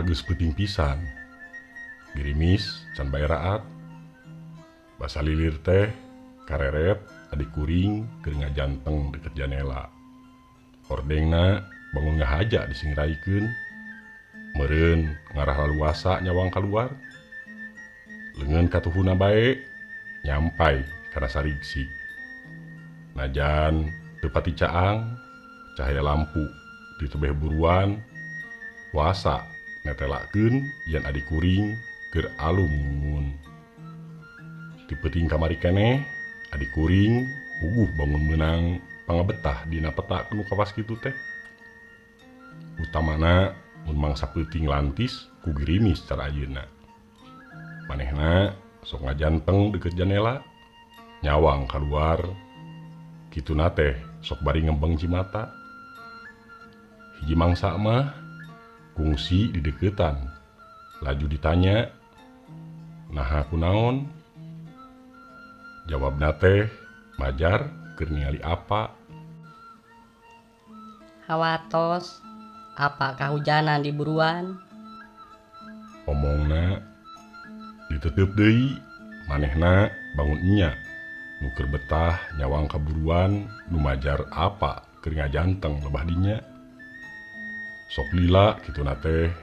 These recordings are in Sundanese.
geus peuting pisan. Girimis can bae raat. Basa lilir teh kareret adik kuring keur ngajanteng deket janela. Hordengna bangun ngahaja disingraikeun. Meureun ngarah laluasa nyawang kaluar. Leungeun katuhuna bae nyampai kana sarigsi. Najan teu pati caang cahaya lampu di tebeh buruan wasa netelakeun yen adik kuring keur alum ngungun. Ti peuting kamari keneh adik kuring puguh bangun meunang pangabetah dina peta nu kawas kitu teh. Utamana mun mangsa peuting lantis ku girimis cara ayeuna. Manehna sok ngajanteng deket janela nyawang kaluar kituna teh sok bari ngembeng cimata. Hiji mangsa mah kungsi di deketan. Laju ditanya, "Naha kunaon?" Jawabna teh majar keur ningali apa. Hawatos, apa kahujanan di buruan? Omongna diteuteup deui, manehna bangun enya nu keur betah nyawang kaburuan nu majar apa keur ngajanteng lebah dinya. Sok lila kituna teh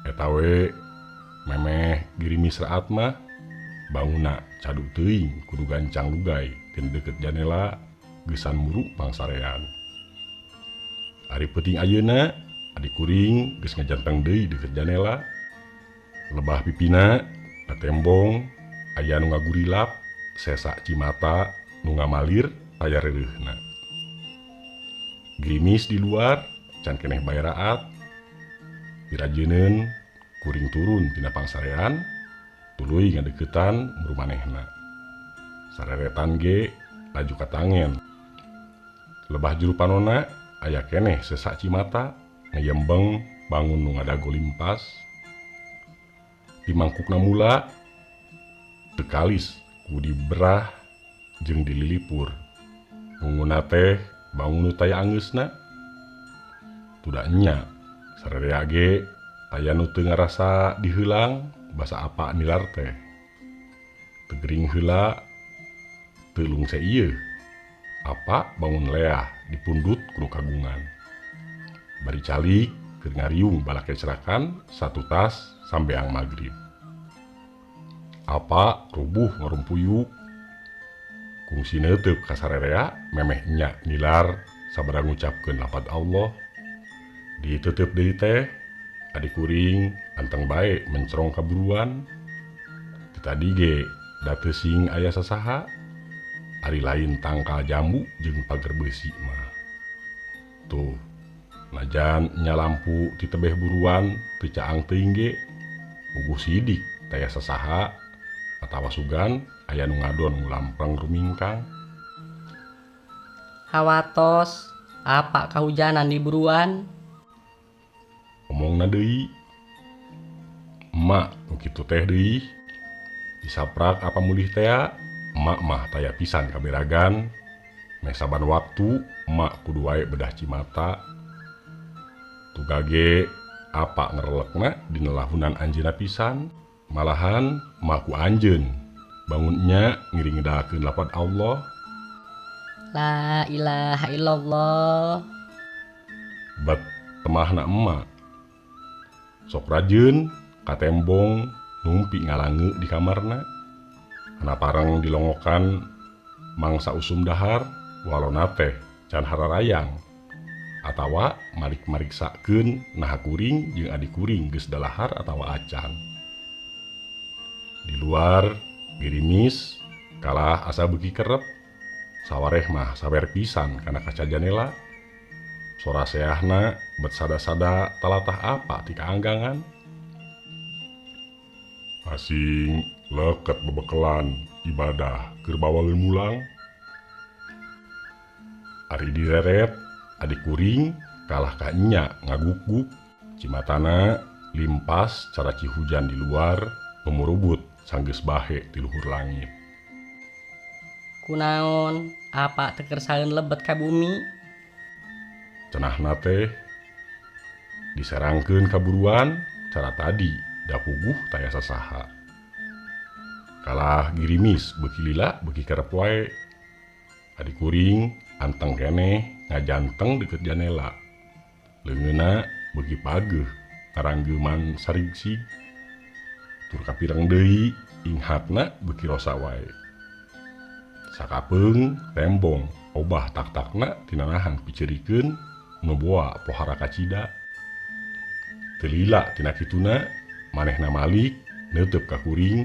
eta we memeh girimis raat mah bangunna cadu teuing kudu gancang lugay tin deket janela geusan muru pangsarean. Ari peuting ayeuna adik kuring geus ngajanteng deui deket janela. Lebah pipina katembong aya nu ngagurilap sesa cimata nu ngamalir aya reureuhna. Girimis di luar can keneh bae raat. Dirajeuneun kuring turun tina pangsarean tuluy ngadeukeutan muru manehna. Sareretan ge laju katangen. Lebah juru panonna aya keneh sesa cimata ngayembeng bangun nu ngadago limpas. Di mangkukna mula teu kalis ku diberah jeung dililipur. Ngunguna teh bangun nu taya angeusna. Tuda enya sarerea ge aya nu teu ngarasa diheulang basa apa nilar teh. Teu gering heula teu lungse ieu. Apa bangun leah dipundut kudu kagungan. Bari calik keur ngariung balake cerakan satu tas sambeang magrib. Apa rubuh ngarumpuyuk. Kungsi neuteuk ka sarerea memeh enya nilar sabada ngucapkeun lapad Allah. Diteuteup deui teh adik kuring anteng bae mencrong kaburuan. Ti tadi ge da teu sing aya sasaha. Ari lain tangkal jambu jeung pager beusi mah. Tuh, najan nya lampu ti tebeh buruan teu caang teuing ge puguh sidik taya sasaha atawa sugan aya nu ngadon ngulamprang rumingkang. Hawatos, apa kahujanan di buruan? Omongna deui. Emak nu kitu teh deui. Disaprak apa mulih tea, emak mah taya pisan kaberagan. Meh saban waktu emak kudu wae bedah cimata. Tugage apa ngerelekna dina lahunan anjeunna pisan. Malahan emak ku anjeun bangunnya ngiring-ngidalkeun lapad Allah. La ilaha illallah. Bet temahna emak sok rajeun katembong numpi ngalange di kamarna. Hana pareng dilongokan mangsa usum dahar walona teh can hararayang atawa marik-mariksakeun naha kuring jeung adik kuring geus dalahar atawa acan. Di luar girimis kalah asa beuki kerep. Sawareh mah sawer pisan kana kaca janela. Sora seahna bet sada-sada talatah apa ti kaanggangan. Asing leuket bebekelan ibadah keur bawaeun mulang. Ari direret adik kuring kalah ka enya ngaguk-guk. Cimatana limpas cara cihujan di luar memurubut sanggeus bahe ti luhur langit. Kunaon, apa teu keur saeun lebet ka bumi? Cenahna teh diserangkeun kaburuan cara tadi dapuguh taya sasaha. Kalah girimis beki lila beki karep wae. Adi kuring anteng keneh ngajanteng deket janela. Leungeuna beki pageuh ngaranggeman sarigsig. Tur kapireng deui inghatna beki rosa wae. Sakapeung tembong obah tak-takna tinanahan picerikeun nu boa pohara kacida. Teu lila tina kituna manehna malik neuteup ka kuring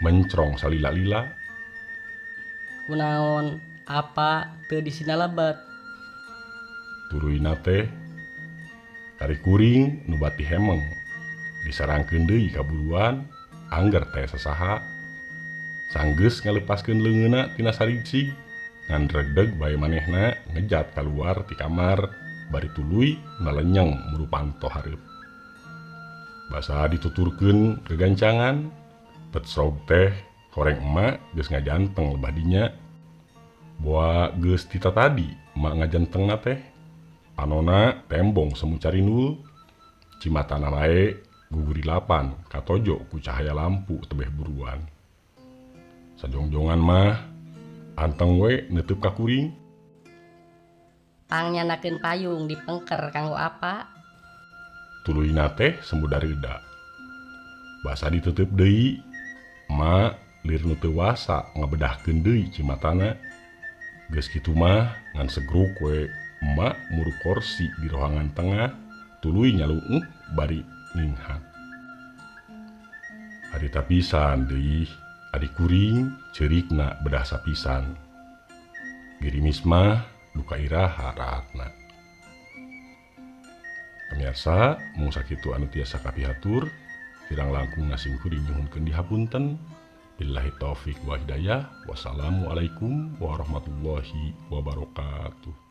mencrong salila-lila. Kunaon apa teu disina lebat. Turuyna teh kari kuring nu bati hemeng disarangkeun deui ka buruan angger teh sasaha. Sanggeus ngalepaskeun leungeuna tina sarigsig ngan regdeg bae manehna ngejat kaluar ti kamar bari tuluy nalenyeng muru panto hareup. Basa dituturkeun kegancangan pet srog teh horeng emak geus ngajanteng lebah dinya. Boa geus tita tadi emak ngajantengna teh panona tembong semu carinul. Cimatana wae guguri lapan katojo ku cahaya lampu tebeh buruan. Sajongjongan mah anteng we neutup ka kuring. Pangyanakeun payung dipengker kanggo apa? Tuluyna teh sembu dareuda. Basa diteuteub deui, emak lir nu teu wasa ngabedahkeun deui cimatana. Geus kitu mah ngan segruk we emak muru kursi di rohangan tengah tuluy nyalueuh bari ninghat. Harita pisan deui adi kuring ceurikna bedah sapisan. Girimis mah duka iraha raatna. Pamirsa, mung sakitu anu tiasa kapihatur, kirang langkung ngasing kuring nyuhunkeun dihapunten. Billahi taufik wa hidayah. Wassalamualaikum warahmatullahi wabarakatuh.